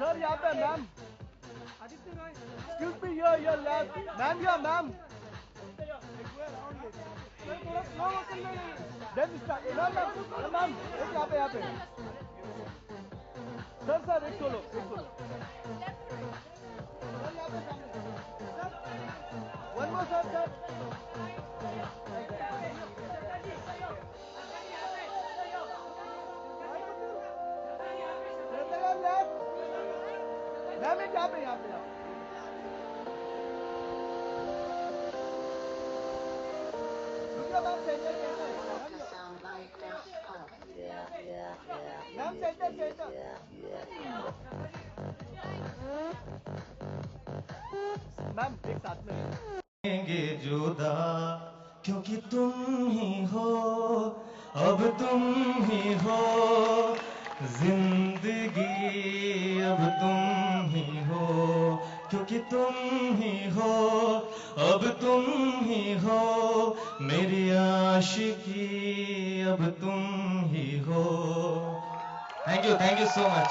Sir यहाँ पे ma'am excuse me your left ma'am या मैम थोड़ा स्लो कर ले देन मैम मैम एक यहाँ पे सर एक solo one more sir ma'am एक यहाँ पे मैम एक साथ में जुदा क्योंकि तुम ही हो अब तुम ही हो जिंदगी अब तुम ही हो क्योंकि तुम ही हो अब तुम ही हो मेरी आशिकी अब तुम ही हो। Thank you so much.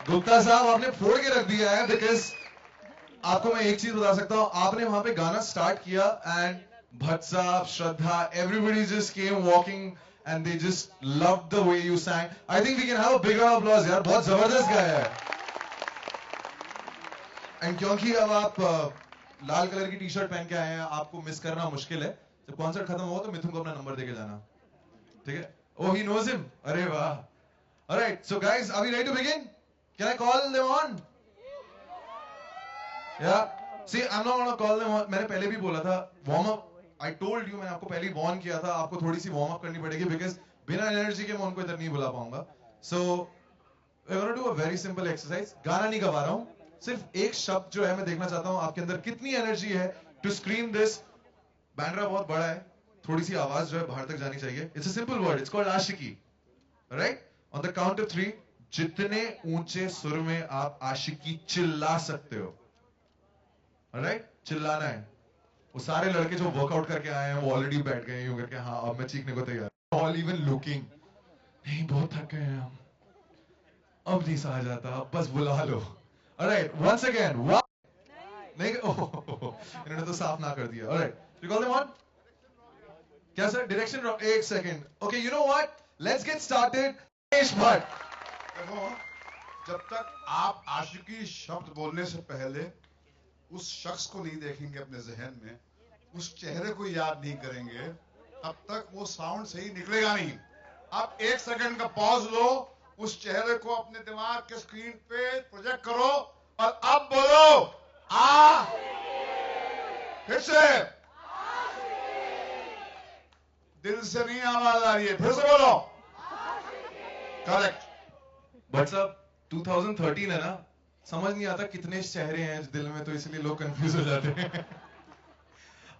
Gupta साहब आपने फोड़ के रख दिया है बिकॉज आपको मैं एक चीज बता सकता हूं, आपने वहां पे गाना स्टार्ट किया एंड भट्ट साहब, Shraddha, everybody just came walking and they just loved the way you sang. I think we can have a bigger applause यार, बहुत जबरदस्त गाया है। एंड क्योंकि अब आप लाल कलर की टी शर्ट पहन के आए हैं, आपको मिस करना मुश्किल है। जब कॉन्सर्ट खत्म होगा तो मिथुन को अपना नंबर देके जाना, ठीक है? Oh, he knows him. अरे वाह। Alright, so guys, are we ready to begin? Can I call them on? Yeah. See, I'm not gonna call them on. मैंने पहले भी बोला था, warm up. I told you, मैंने आपको पहले ही warn किया था, आपको थोड़ी सी warm up करनी पड़ेगी because बिना एनर्जी के मैं उनको इधर नहीं बुला पाऊंगा। So, we're gonna do a very simple exercise. गाना नहीं गा रहा हूँ, सिर्फ एक शब्द जो है मैं देखना चाहता हूँ आपके अंदर कितनी एनर्जी है to scream this. बैंड्रा बहुत बड़ा है, थोड़ी सी आवाज जो है बाहर तक जानी चाहिए। It's a simple word. It's called Aashiqui. Right? On the count of 3, जितने ऊंचे सुर में आप आशिकी चिल्ला सकते हो, राइट? चिल्लाना है। वो सारे लड़के जो वर्कआउट करके आए हैं वो ऑलरेडी बैठ गए यूं करके, हाँ अब मैं चीखने को तैयार। ऑल इवन लुकिंग, नहीं बहुत थक गए हैं हम, अब नहीं सहा जाता, अब बस बुला लो। ऑलराइट, वंस अगेन, नहीं इन्होंने तो साफ ना कर दिया। Alright, you call them on. क्या सर डायरेक्शन? एक second. Okay, you know what, let's get started. Bhatt, देखो, जब तक आप आशिकी शब्द बोलने से पहले उस शख्स को नहीं देखेंगे अपने जहन में, उस चेहरे को याद नहीं करेंगे, तब तक वो साउंड सही निकलेगा नहीं। आप एक सेकंड का पॉज लो, उस चेहरे को अपने दिमाग के स्क्रीन पे प्रोजेक्ट करो और अब बोलो आ। फिर से दिल से नहीं आवाज आ रही है, फिर से बोलो। करेक्ट। बट साहब 2013 है ना, समझ नहीं आता कितने चेहरे हैं दिल में, तो इसलिए लोग कंफ्यूज हो जाते हैं।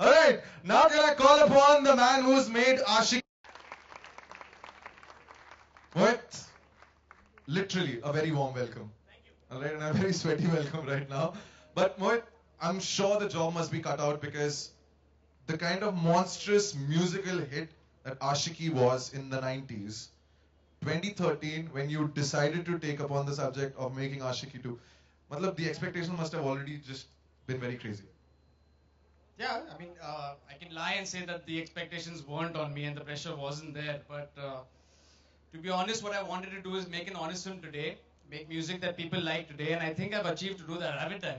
Alright, now can I call upon the man who's made Ashik with literally a very warm welcome. Alright, and a very sweaty welcome right now. But Mohit, I'm sure the job must be cut out because the kind of monstrous musical hit that Ashiki was in the 90s, 2013, when you decided to take upon the subject of making Ashiki 2, matlab the expectation must have already just been very crazy. Yeah, I mean, I can lie and say that the expectations weren't on me and the pressure wasn't there. But to be honest, what I wanted to do is make an honest film today, make music that people like today, and I think I've achieved to do that, haven't I?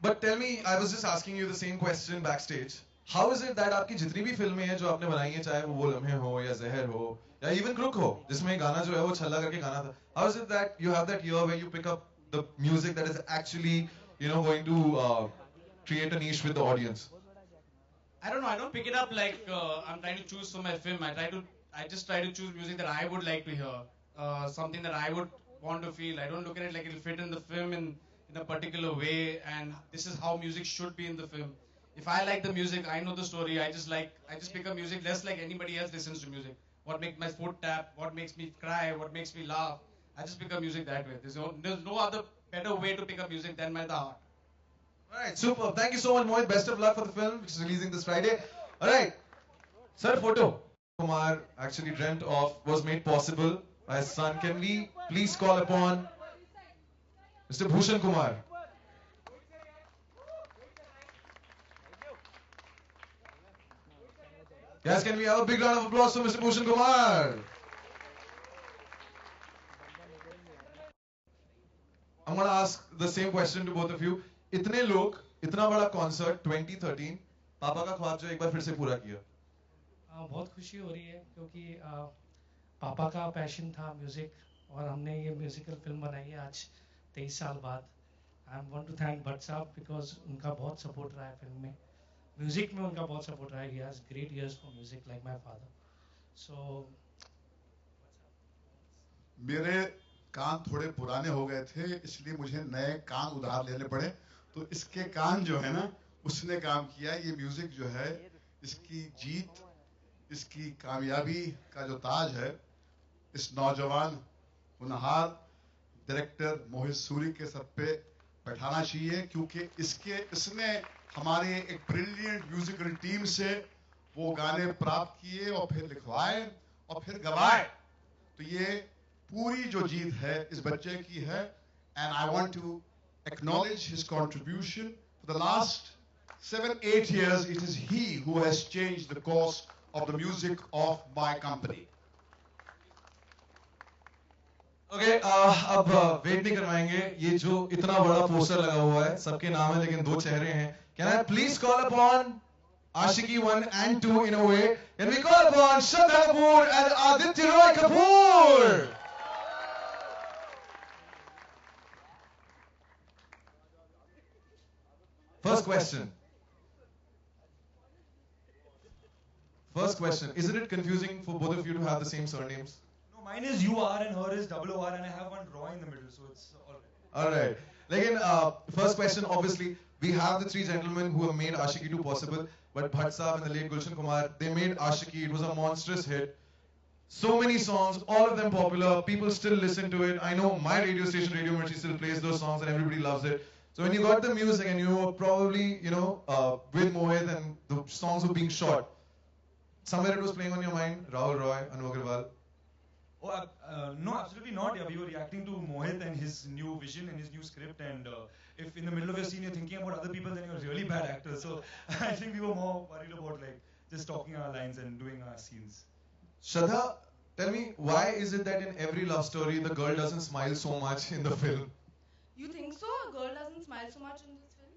But tell me, I was just asking you the same question backstage. How is it that आपकी जितनी भी फिल्में हैं जो आपने बनाई हैं, चाहे वो लम्हे हो या जहर हो या even क्रुक हो, जिसमें गाना जो है वो छल्ला करके गाना था, how is it that you have that ear where you pick up the music that is actually, you know, going to create a niche with the audience? I don't know. I don't pick it up like I'm trying to choose for my film. I just try to choose music that I would like to hear, something that I would want to feel. I don't look at it like it'll fit in the film in a particular way, and this is how music should be in the film. If I like the music, I know the story. I just pick up music just like anybody else listens to music. What makes my foot tap? What makes me cry? What makes me laugh? I just pick up music that way. There's no other better way to pick up music than by the heart. Alright, super. Thank you so much, Mohit. Best of luck for the film, which is releasing this Friday. Alright. Sir, photo. Kumar actually dreamt of was made possible by his son. Can we please call upon Mr. Bhushan Kumar? Yes, can we have a big round of applause for Mr. Bhushan Kumar? I'm going to ask the same question to both of you. इतने लोग, इतना बड़ा concert 2013, पापा का ख्वाब जो एक बार फिर से पूरा किया. बहुत खुशी हो रही है क्योंकि पापा का पैशन था म्यूज़िक और हमने ये म्यूज़िकल फिल्म बनाई है आज 23 साल बाद. I want to thank Bhatt साहब बिकॉज उनका बहुत सपोर्ट रहा है फिल्म में, म्यूज़िक में उनका बहुत सपोर्ट रहा है. He has great ears for music like my father. So मेरे कान थोड़े पुराने हो गए थे, इसलिए मुझे नए कान उधार लेने पड़े. तो इसके कान जो है ना, उसने काम किया. ये म्यूजिक जो है, इसकी जीत, इसकी कामयाबी का जो ताज है, इस नौजवान होनहार डायरेक्टर मोहित सूरी के सर पे बैठाना चाहिए. क्योंकि इसने हमारे एक ब्रिलियंट म्यूजिकल टीम से वो गाने प्राप्त किए और फिर लिखवाए और फिर गवाए. तो ये पूरी जो जीत है इस बच्चे की है. And I want to acknowledge his contribution. For the last 7-8 years, it is he who has changed the course of the music of my company. Okay, अब वेट नहीं करवाएंगे. ये जो इतना बड़ा पोस्टर लगा हुआ है, सबके नाम है लेकिन दो चेहरे हैं. Can I please call upon Ashiki 1 and 2 in a way? Can we call upon Shraddha Kapoor and Aditya Roy Kapoor? First question. Isn't it confusing for both of you to have the same surnames? No, mine is UR and her is OOR and I have one draw in the middle, so it's all right. Alright. Again, first question, obviously, we have the three gentlemen who have made Ashiki 2 possible, but Bhatt Saab and the late Gulshan Kumar, they made Ashiki, it was a monstrous hit. So many songs, all of them popular, people still listen to it. I know my radio station, Radio Mirchi, still plays those songs and everybody loves it. So when you got the music and you were probably, with Mohit and the songs were being shot, somewhere it was playing on your mind, Rahul Roy, Anu Agarwal. Oh, no, absolutely not. Yeah, we were reacting to Mohit and his new vision and his new script. And if in the middle of your scene you're thinking about other people, then you're a really bad actor. So I think we were more worried about just talking our lines and doing our scenes. Shraddha, tell me, why is it that in every love story the girl doesn't smile so much in the film? You think so? A girl doesn't smile so much in this film?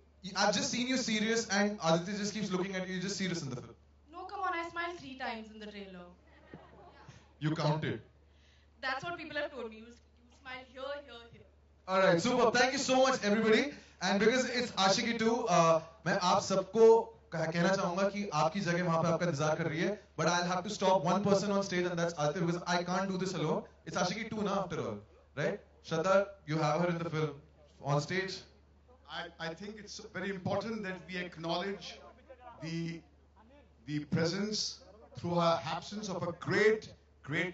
I've just seen you serious and Aditya just keeps looking at you, you're just serious in the film. No, come on, I smiled 3 times in the trailer. You counted. That's what people have told me. You smile here, here, here. Alright, super. Thank you so much everybody. And because it's Ashiki 2, मैं आप सबको कहना चाहूँगा कि आपकी जगह वहाँ पे आपका इंतजार कर रही है. But I'll have to stop one person on stage and that's Aditya because I can't do this alone. It's Ashiki 2 now after all. Right? Shraddha, you have her in the film. On stage. I think it's very important that we acknowledge the presence through her absence of a great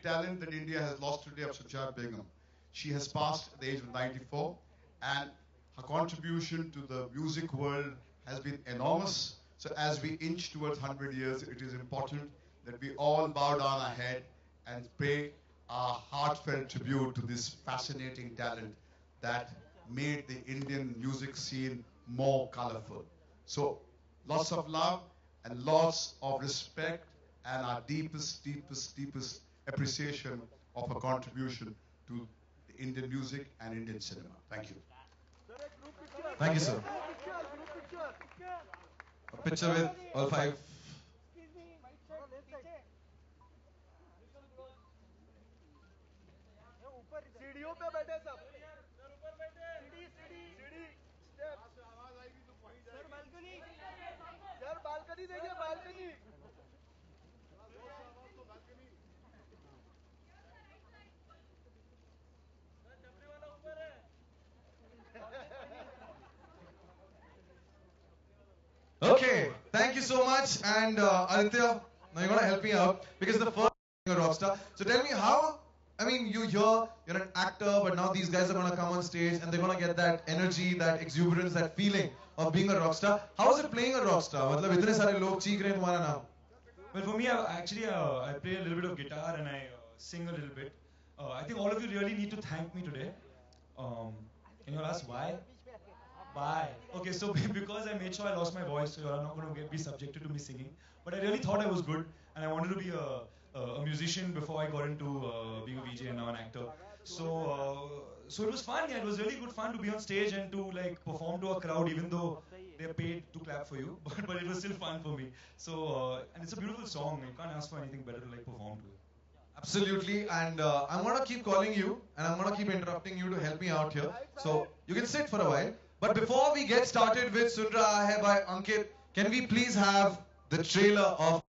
talent that India has lost today, of Suchar Begum. She has passed at the age of 94 and her contribution to the music world has been enormous. So as we inch towards 100 years, it is important that we all bow down our head and pay our heartfelt tribute to this fascinating talent that made the Indian music scene more colorful. So lots of love and lots of respect and our deepest appreciation of her contribution to the Indian music and Indian cinema. Thank you. Thank you, sir. A picture with all 5. सीढ़ियों पे बैठे सब सीढ़ी steps आवाज आएगी तो sir balcony देखिए balcony Okay, thank you so much. And Aditya, now you're gonna help me out because the first you're a rock star. So tell me how. I mean, you're an actor, but now these guys are gonna come on stage and they're gonna get that energy, that exuberance, that feeling of being a rock star. How is it playing a rock star? मतलब इतने सारे लोग चीख रहे हैं तुम्हारा नाम. Well, for me, I play a little bit of guitar and I sing a little bit. I think all of you really need to thank me today. Can you all ask why? Why? Okay, so because I made sure I lost my voice, so you're not going to be subjected to me singing. But I really thought I was good, and I wanted to be a musician before I got into being a VJ and now an actor. So it was fun. Yeah, it was really good fun to be on stage and to like perform to a crowd, even though they're paid to clap for you. But it was still fun for me. So and it's a beautiful song. You can't ask for anything better to like perform to it. Absolutely, and I'm gonna keep calling you, and I'm gonna keep interrupting you to help me out here. So you can sit for a while. But before we get started with Sun Raha Hai by Ankit, can we please have the trailer of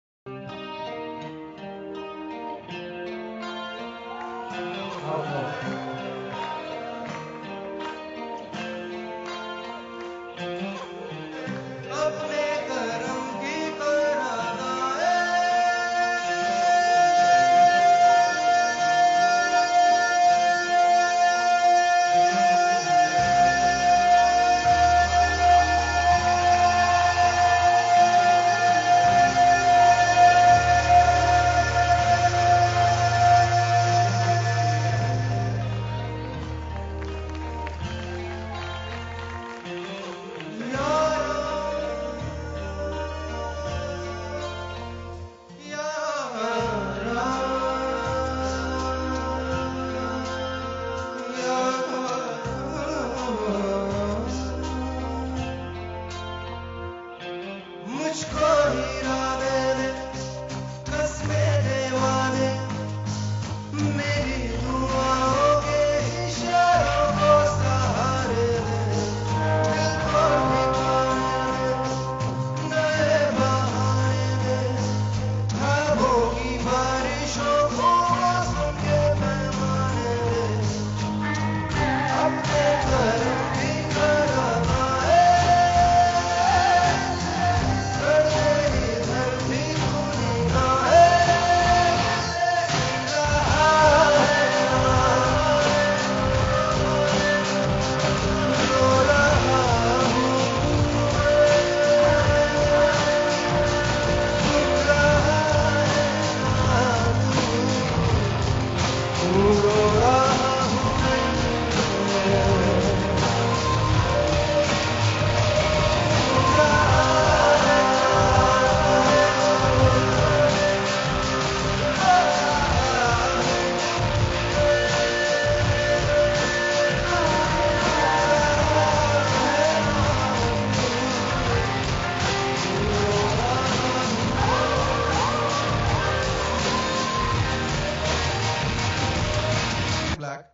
black.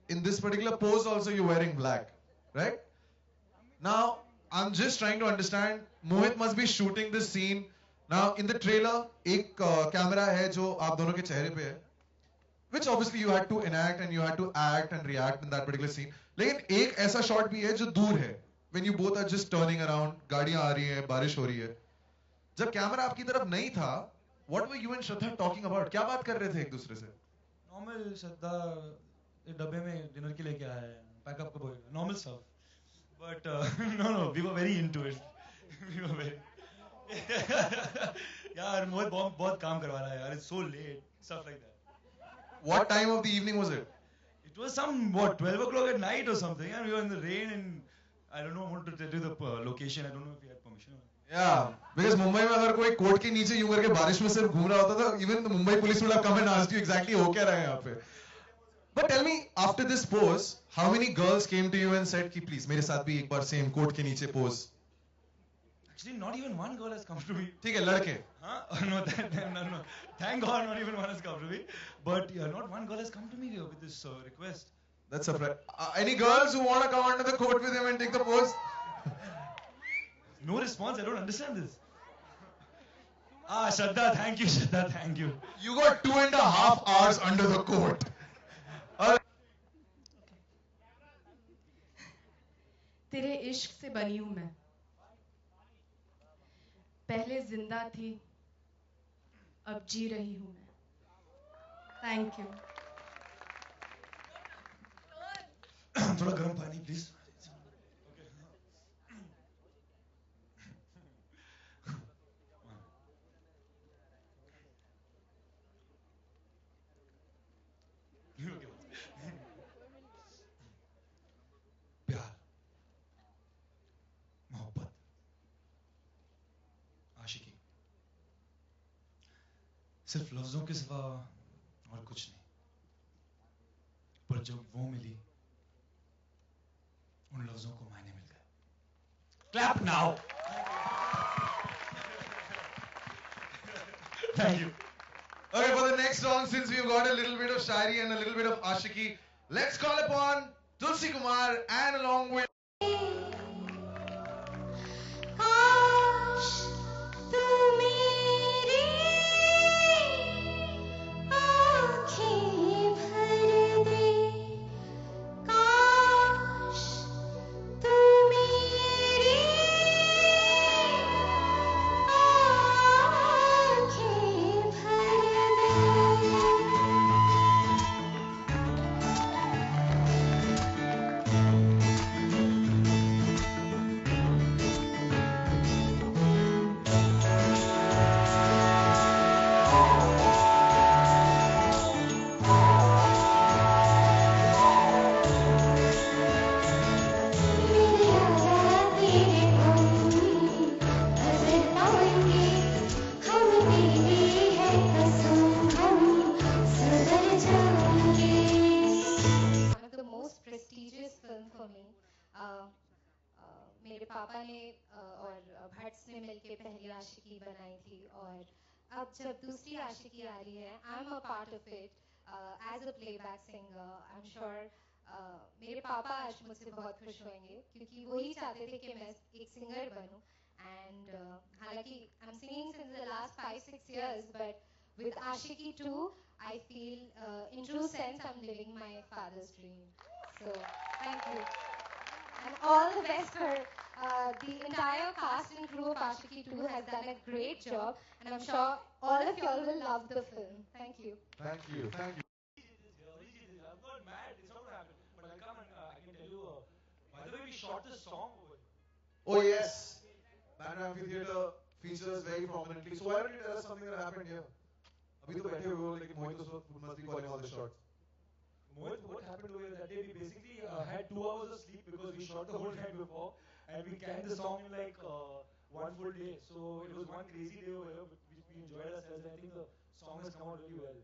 In this particular pose also you're wearing black, right? Now, I'm just trying to understand, Mohit must be shooting this scene. Now, in the trailer, एक camera है जो आप दोनों के चेहरे पे है, which obviously you had to enact and you had to act and react in that particular scene. लेकिन एक ऐसा shot भी है जो दूर है, when you both are just turning around, गाड़ियाँ आ रही हैं, बारिश हो रही है. जब कैमरा आपकी तरफ नहीं था, what were you and Shraddha talking about? क्या बात कर रहे थे एक दूसरे से? Normal Shraddha डब्बे में डिनर के लिए क्या है, पैकअप कब होएगा, normal stuff. But no, we were very into it. We were very. यार मोहित बहुत काम करवा रहा है यार. It's so late, stuff like that. What time of the evening was it? It was some 12 o'clock at night or something, and we were in the rain, and I don't know, I wanted to tell you the location. I don't know if you had permission. Yeah, because Mumbai में अगर कोई court के नीचे यूं करके बारिश में सिर्फ घूम रहा होता तो even the Mumbai police would have come and asked you exactly हो क्या रहा है यहाँ पे. But tell me, after this pose, how many girls came to you and said कि please मेरे साथ भी एक बार same कोर्ट के नीचे pose? Actually, not even one girl has come to me. ठीक है, लड़के. Huh? No. Thank God, not even one has come to me. But yeah, not one girl has come to me with this request. That's a friend. Any girls who want to come under the court with him and take the pose? No response. I don't understand this. Shraddha, thank you, Shraddha, thank you. You got 2.5 hours under the court. तेरे इश्क से बनी हूं मैं. पहले जिंदा थी, अब जी रही हूँ मैं। Thank you. थोड़ा गर्म पानी प्लीज। प्यार, मोहब्बत, आशिकी सिर्फ लफ्जों के सिवा और कुछ नहीं। पर जब वो मिली, उन लफ्जों को मायने मिल गए। Clap now. Thank you. Okay, for the next song, since we've got a little bit of Shairi and a little bit of Ashiki, let's call upon Tulsi Kumar and along with काश तू मेरी आँखें भर दे, काश तू मेरी आँखें भर दे। One of the most prestigious film for me. मेरे पापा ने और भट्ट ने मिलके पहली आशिकी बनाई थी, और अब जब दूसरी आशिकी आ रही है, I am a part of it as a playback singer. I am sure मेरे पापा आज मुझसे बहुत खुश होंगे, क्योंकि वो ही चाहते थे कि मैं एक सिंगर बनूं। एंड हालांकि I am singing since the last 5-6 years, but with Ashiki 2, I feel in true sense I'm living my father's dream. So thank you. And all the best for the entire cast and crew of Ashiki 2 has done a great job, and I'm sure all of y'all will love the film. Thank you. Thank you. Thank you. I'm not mad. It's not gonna happen. But I'll come and I can tell you. By the way, we shot this song over here. Oh yes, Bandra Amphitheatre features very prominently. So why don't you tell us something that happened here? अभी तो बैठे हुए हो, लेकिन मोहित उस वक्त must be calling all the shots. Mohit, what happened over that day? We basically had 2 hours of sleep because we shot the whole night before, and we canned the song in like 1 full day. So it was one crazy day over here. We enjoyed ourselves, and I think the song has come out really well.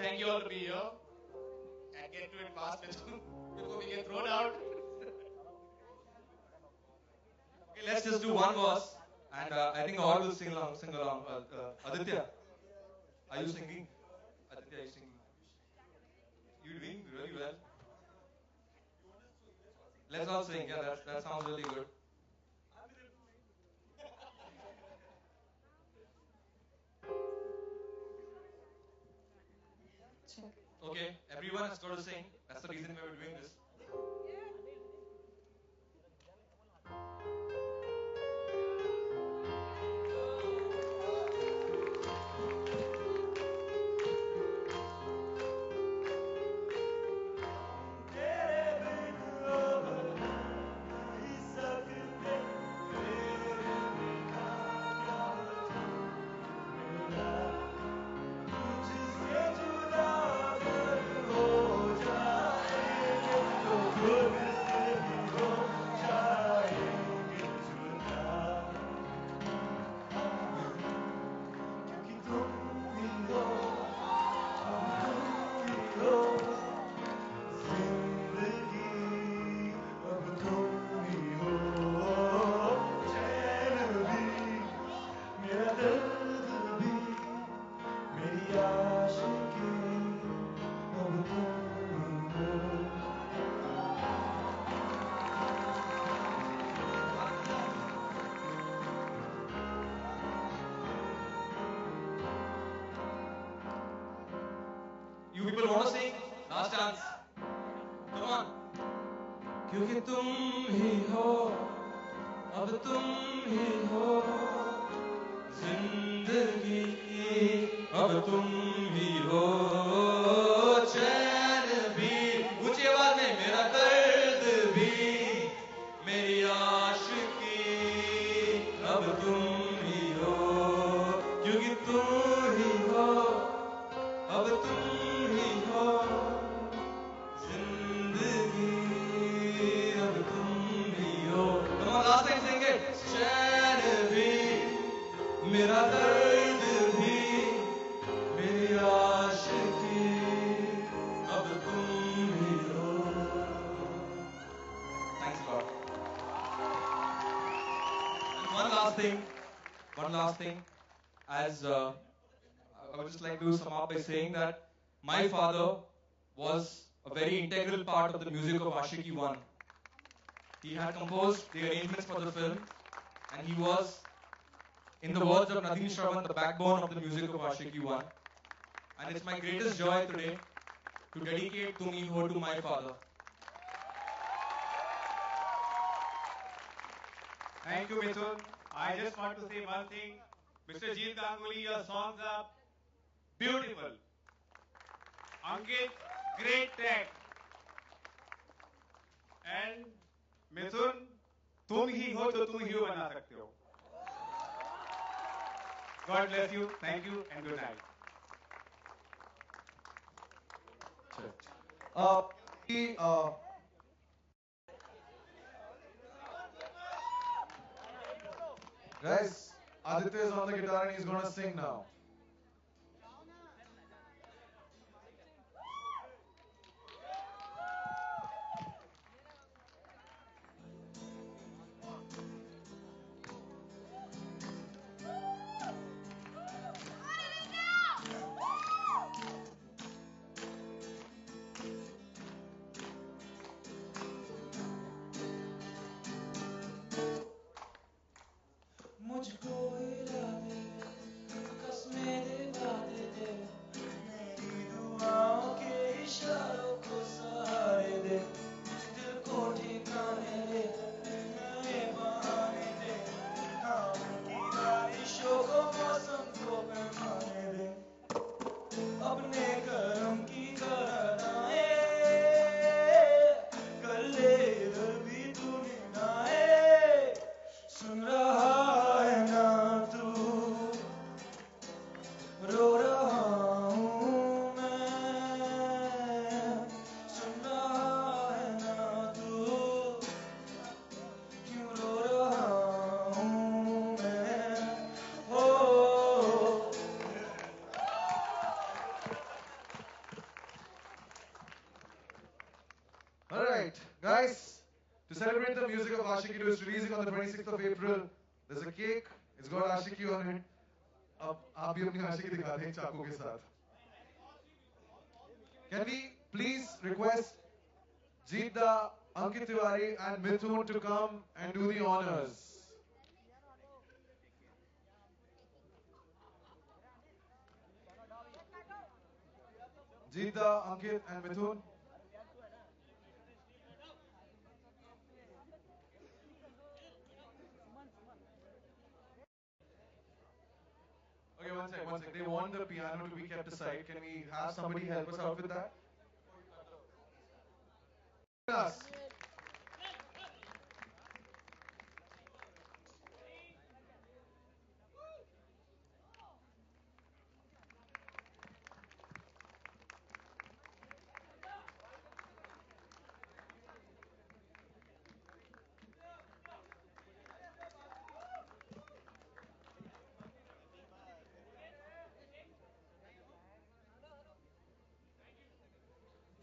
thank you all to be here and get to it fast before we get thrown out. Okay, let's just do one verse, and I think all will sing along. Aditya, are you singing? Aditya, are you singing? You're doing really well. Let's all sing. Yeah, that sounds really good. Okay, everyone has got to sing. That's the reason why we're doing this. You people want to sing? Last chance. Come on. क्योंकि तुम ही हो, अब तुम ही हो, जिंदगी अब तुम ही हो, चैन भी, ऊंची आवाज में, मेरा दर्द भी, मेरी आशिकी अब तुम ही हो, क्योंकि तुम ही हो, अब तुम ही हो, जिंदगी अब तुम ही हो. Come on, last time sing it. चैन भी, मेरा दर्द भी, मेरी आशिकी अब तुम ही हो. Thanks a lot. And one last thing, as I would just like to sum up by saying that my father was a very integral part of the music of Ashiki 1. He had composed the arrangements for the film, and he was, in the words of Nadeem Shravan, the backbone of the music of Ashiki 1. And it's my greatest joy today to dedicate Tum Hi Ho to my father. Thank you, Mithun. I just want to say one thing. Mr. Jeet Ganguly, your songs are beautiful. Ankit, great track. And Mithun, तुम ही हो तो तुम ही हो बना सकते हो. God bless you. Thank you and good night. Guys, Aditya is on the guitar and he's gonna sing now. मुझको इरादे कसम Guys, to celebrate the music of Ashiki 2 is releasing on the 26th of April. There's a cake. It's got Ashiki on it. अब आप भी अपनी आशिकी दिखा दें चाकू के साथ. Can we please request Jeetda, Ankit Tiwari and Mithun to come and do the honors? Jeetda, Ankit and Mithun. Okay, one sec. They want the piano to be kept aside. Can we have somebody help us out with that? Yes.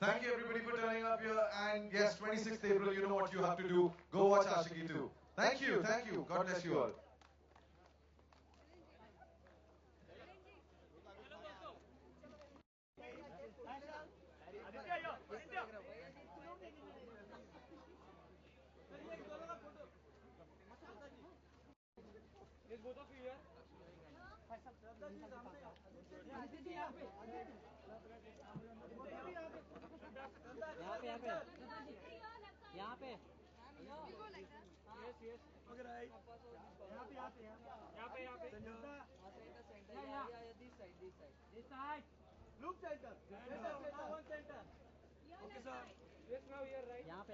Thank you everybody for turning up here, and yes, 26th April, you know what you have to do. Go watch Ashiki 2. Thank you. God bless you all. यहाँ पे this side look center one center okay sir yes now here right यहाँ पे